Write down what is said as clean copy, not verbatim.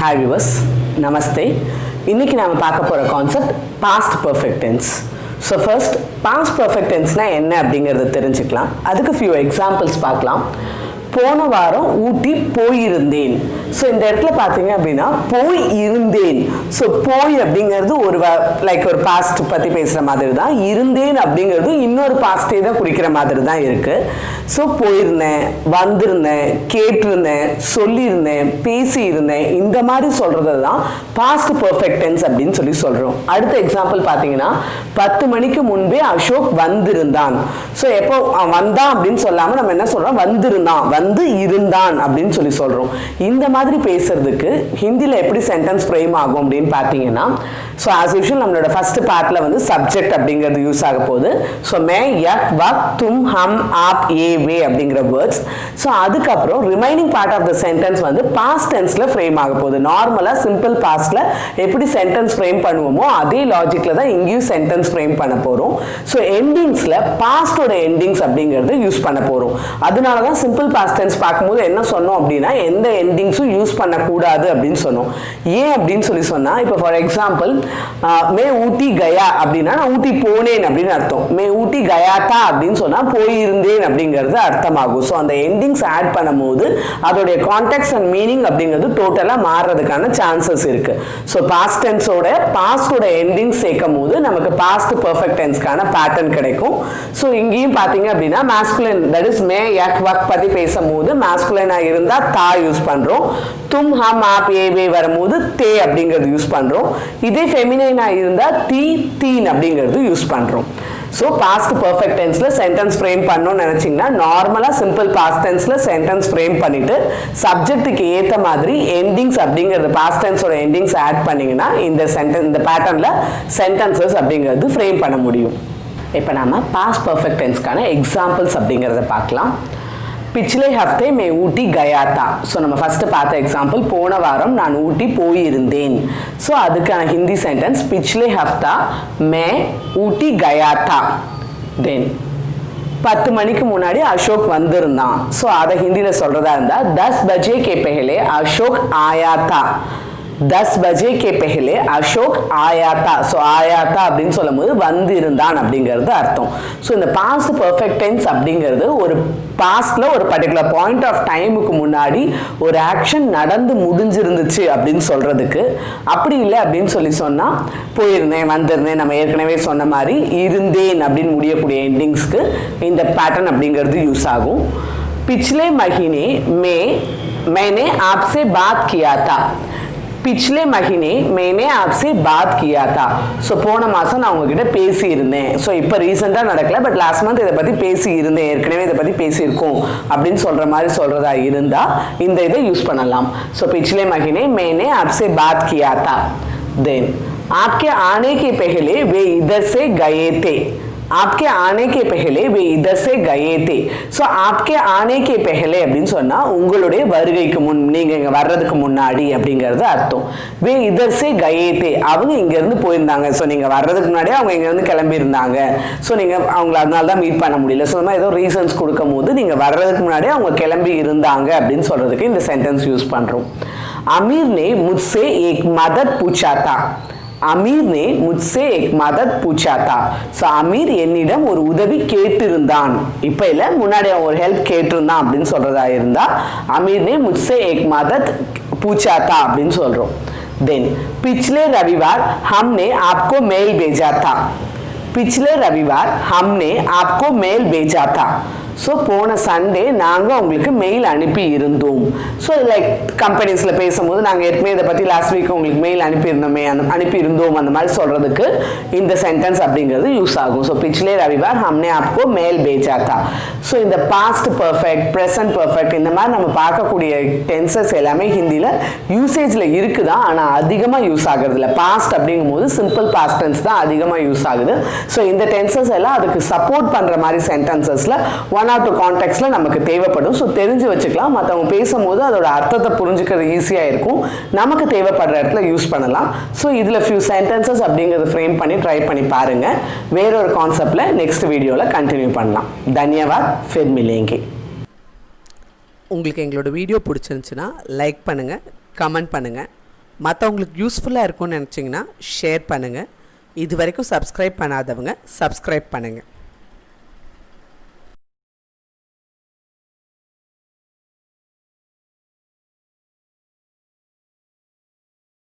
Hi viewers, Namaste. இன்னைக்கு நாம பார்க்க போற concept past perfect tense. So first past perfect tenseனா என்ன அப்படிங்கறத தெரிஞ்சுக்கலாம். அதுக்கு few examples பார்க்கலாம். போன வாரம் ஊட்டி போயிருந்தேன். ஸோ இந்த இடத்துல பார்த்தீங்க அப்படின்னா போய் இருந்தேன். ஸோ போய் அப்படிங்கிறது ஒரு லைக் ஒரு பாஸ்ட் பற்றி பேசுகிற மாதிரி தான். இருந்தேன் அப்படிங்கிறது இன்னொரு பாஸ்டே தான் குறிக்கிற மாதிரி தான் இருக்குது. ஸோ போயிருந்தேன், வந்திருந்தேன், கேட்டிருந்தேன், சொல்லியிருந்தேன், பேசியிருந்தேன், இந்த மாதிரி சொல்கிறது தான் பாஸ்ட் பர்ஃபெக்ட் டென்ஸ் அப்படின்னு சொல்லி சொல்கிறோம். அடுத்த எக்ஸாம்பிள் பார்த்தீங்கன்னா 10 மணிக்கு முன்பே அசோக் வந்திருந்தான். ஸோ எப்போ வந்தான் அப்படின்னு சொல்லாமல் நம்ம என்ன சொல்கிறோம், வந்திருந்தான், வந்து இருந்தான் அப்படின்னு சொல்லி சொல்றோம். இந்த மாதிரி பேசுறதுக்கு ஹிந்தில எப்படி சென்டென்ஸ் ஃப்ரேம் ஆகும் அப்படின்னு பார்த்தீங்கன்னா, ஸோ ஆஸ் யூஷுவல் நம்மளோட ஃபர்ஸ்ட் பார்ட்ல வந்து சப்ஜெக்ட் அப்படிங்கிறது யூஸ் ஆக போகுது. ஸோ மே, யக், வக், தும், ஹம், ஆப், ஏ, வே அப்படிங்கிற வேர்ட்ஸ். ஸோ அதுக்கப்புறம் remaining part of the sentence வந்து பாஸ்ட் டென்ஸ்ல ஃப்ரேம் ஆக போகுது. நார்மலா சிம்பிள் பாஸ்ட்ல எப்படி சென்டென்ஸ் ஃப்ரேம் பண்ணுவோமோ அதே லாஜிக்ல தான் இங்கேயும் சென்டென்ஸ் ஃப்ரேம் பண்ண போறோம். ஸோ எண்டிங்ஸ்ல பாஸ்டோட எண்டிங்ஸ் அப்படிங்கிறது யூஸ் பண்ண போறோம். அதனால தான் சிம்பிள் பாஸ்ட் டென்ஸ் பார்க்கும்போது என்ன சொன்னோம் அப்படின்னா எந்த எண்டிங்ஸும் யூஸ் பண்ணக்கூடாது அப்படின்னு சொன்னோம். ஏன் அப்படின்னு சொல்லி சொன்னா, இப்போ ஃபார் எக்ஸாம்பிள் மே ஊட்டி கயா அப்படின்னா நான் ஊட்டி போனேன் அப்படின்னு அர்த்தம். மே ஊட்டி கயாத்தா அப்படின்னு சொன்னா போயிருந்தேன் அப்படிங்கிறது அர்த்தமாகும். ஸோ அந்த எண்டிங்ஸ் ஆட் பண்ணும்போது அதோடைய கான்டெக்ட் அண்ட் மீனிங் அப்படிங்கிறது டோட்டலாக மாறுறதுக்கான சான்சஸ் இருக்கு. ஸோ பாஸ்ட் டென்ஸோட பாஸ்டோட எண்டிங்ஸ் சேர்க்கும் போது நமக்கு பாஸ்ட் பர்ஃபெக்ட் டென்ஸ்க்கான பேட்டர்ன் கிடைக்கும். ஸோ இங்கேயும் பார்த்தீங்க அப்படின்னா மாஸ்குலின் தட் இஸ் மே, யக், வக் பற்றி பேசும்போது மாஸ்குலினா இருந்தா தா யூஸ் பண்றோம். தும், ஹம், ஆப், ஏ, வே வரும்போது தே அப்படிங்கிறது யூஸ் பண்றோம். இதே ஃபெமினைனா இருந்தா தி, தீன் அப்படிங்கிறது யூஸ் பண்றோம். ஸோ பாஸ்ட் பர்ஃபெக்ட் டென்ஸ்ல சென்டென்ஸ் ஃப்ரேம் பண்ணணும்னு நினைச்சீங்கன்னா நார்மலா சிம்பிள் பாஸ்ட் டென்ஸ்ல சென்டென்ஸ் ஃப்ரேம் பண்ணிட்டு சப்ஜெக்ட்டுக்கு ஏற்ற மாதிரி எண்டிங்ஸ் அப்படிங்கிறது பாஸ்ட் டென்ஸோட எண்டிங்ஸ் ஆட் பண்ணீங்கன்னா இந்த பேட்டர்ன்ல சென்டென்சஸ் அப்படிங்கிறது ஃப்ரேம் பண்ண முடியும். இப்போ நாம பாஸ்ட் பர்ஃபெக்ட் டென்ஸ்க்கான எக்ஸாம்பிள்ஸ் அப்படிங்கிறத பார்க்கலாம். பிछले हफ्ते मैं ஊட்டி गया था. ஸோ நம்ம ஃபர்ஸ்ட் பார்த்த எக்ஸாம்பிள் போன வாரம் நான் ஊட்டி போயிருந்தேன். ஸோ அதுக்கான ஹிந்தி சென்டென்ஸ் பிछले हफ्ता मैं ஊட்டி गया था. தென் 10 மணிக்கு முன்னாடி அசோக் வந்திருந்தான். ஸோ அதை ஹிந்தியில சொல்றதா இருந்தா 10 बजे के पहले अशोक आया था. 10 बजे के पहले अशोक आया था. ஸோ आया था அப்படின்னு சொல்லும்போது வந்திருந்தான் அப்படிங்கிறது அர்த்தம். ஸோ இந்த பாஸ்ட் பர்ஃபெக்ட் டென்ஸ் அப்படிங்கிறது ஒரு பாஸ்ட்ல ஒரு பர்டிகுலர் பாயிண்ட் ஆஃப் டைமுக்கு முன்னாடி ஒரு ஆக்ஷன் நடந்து முடிஞ்சிருந்துச்சு அப்படின்னு சொல்றதுக்கு, அப்படி இல்லை அப்படின்னு சொல்லி சொன்னா போயிருந்தேன், வந்திருந்தேன், நம்ம ஏற்கனவே சொன்ன மாதிரி இருந்தேன் அப்படின்னு முடியக்கூடிய எண்டிங்ஸ்க்கு இந்த பேட்டர்ன் அப்படிங்கிறது யூஸ் ஆகும். पिछले महीने में मैंने आपसे बात किया था. पिछले महीने मैंने आपसे बात किया था. ஸோ போன மாதம் நான் உங்ககிட்ட பேசி இருந்தேன். ஸோ இப்போ ரீசெண்டாக நடக்கல, பட் லாஸ்ட் மந்த் இதை பற்றி பேசி இருந்தேன், ஏற்கனவே இதை பற்றி பேசியிருக்கோம் அப்படின்னு சொல்கிற மாதிரி சொல்கிறதா இருந்தால் இந்த இதை யூஸ் பண்ணலாம். ஸோ पिछले महीने मैंने आपसे बात किया था. देन आपके आने के पहले वे इधर से गए थे. आपके आने के पहले वे इधर से गए थे. ஸோ आपके आने के पहले அப்படின்னு சொன்னா உங்களுடைய வருகைக்கு முன், நீங்க இங்க வர்றதுக்கு முன்னாடி அப்படிங்கிறது அர்த்தம். வே இதர் சே கயே தே, அவங்க இங்க இருந்து போயிருந்தாங்க. ஸோ நீங்க வர்றதுக்கு முன்னாடியே அவங்க இங்க இருந்து கிளம்பி இருந்தாங்க. ஸோ நீங்க அவங்கள அதனால தான் மீட் பண்ண முடியல. ஸோ ஏதோ ரீசன்ஸ் கொடுக்கும் போது நீங்க வர்றதுக்கு முன்னாடியே அவங்க கிளம்பி இருந்தாங்க அப்படின்னு சொல்றதுக்கு இந்த சென்டென்ஸ் யூஸ் பண்றோம். अमीर ने मुझसे एक मदद पूछा था. अमीर ने मुझसे एक मदद पूछा था. ஸோ அமீர் என்னிடம் ஒரு உதவி கேட்டிருந்தான். இப்போ இல்லை, முன்னாடி ஒரு ஹெல்ப் கேட்டிருந்தான் அப்படின்னு சொல்றதா இருந்தா अमीर ने मुझसे एक मदद पूछा था அப்படின்னு சொல்றோம். देन पिछले रविवार हमने आपको मेल भेजा था. पिछले रविवार हमने आपको मेल भेजा था. ஸோ போன சண்டே நாங்கள் உங்களுக்கு மெயில் அனுப்பி இருந்தோம். ஸோ லைக் கம்பெனிஸில் பேசும்போது நாங்கள் ஏற்கனவே இதை பற்றி லாஸ்ட் வீக் உங்களுக்கு மெயில் அனுப்பியிருந்தோமே, அனுப்பியிருந்தோம் அந்த மாதிரி சொல்கிறதுக்கு இந்த சென்டென்ஸ் அப்படிங்கிறது யூஸ் ஆகும். ஸோ பிछले रविवार हमने आपको मेल भेजा था. ஸோ இந்த பாஸ்ட் பர்ஃபெக்ட், ப்ரெசன்ட் பர்ஃபெக்ட் இந்த மாதிரி நம்ம பார்க்கக்கூடிய டென்சஸ் எல்லாமே ஹிந்தியில் யூசேஜில் இருக்குதான், ஆனால் அதிகமாக யூஸ் ஆகிறது இல்லை. பாஸ்ட் அப்படிங்கும் போது சிம்பிள் பாஸ்ட் டென்ஸ் தான் அதிகமாக யூஸ் ஆகுது. ஸோ இந்த டென்சஸ் எல்லாம் அதுக்கு சப்போர்ட் பண்ணுற மாதிரி சென்டென்சஸில் ஒன் ஆர் டூ கான்டெக்ட்ல நமக்கு தேவைப்படும். ஸோ தெரிஞ்சு வச்சுக்கலாம். மற்றவங்க பேசும்போது அதோட அர்த்தத்தை புரிஞ்சுக்கிறது ஈஸியாக இருக்கும். நமக்கு தேவைப்படுற இடத்துல யூஸ் பண்ணலாம். ஸோ இதில் ஃபியூ சென்டென்சஸ் அப்படிங்கிறத ஃப்ரேம் பண்ணி ட்ரை பண்ணி பாருங்க. வேறொரு கான்செப்ட்ல நெக்ஸ்ட் வீடியோவில் கண்டினியூ பண்ணலாம். தன்யவாத். ஃபிர் மிலேங்கே. உங்களுக்கு எங்களோட வீடியோ பிடிச்சிருந்துச்சுன்னா லைக் பண்ணுங்கள், கமெண்ட் பண்ணுங்கள். மற்றவங்களுக்கு யூஸ்ஃபுல்லாக இருக்கும்னு நினச்சிங்கன்னா ஷேர் பண்ணுங்கள். இது வரைக்கும் சப்ஸ்கிரைப் பண்ணாதவங்க சப்ஸ்கிரைப் பண்ணுங்கள்.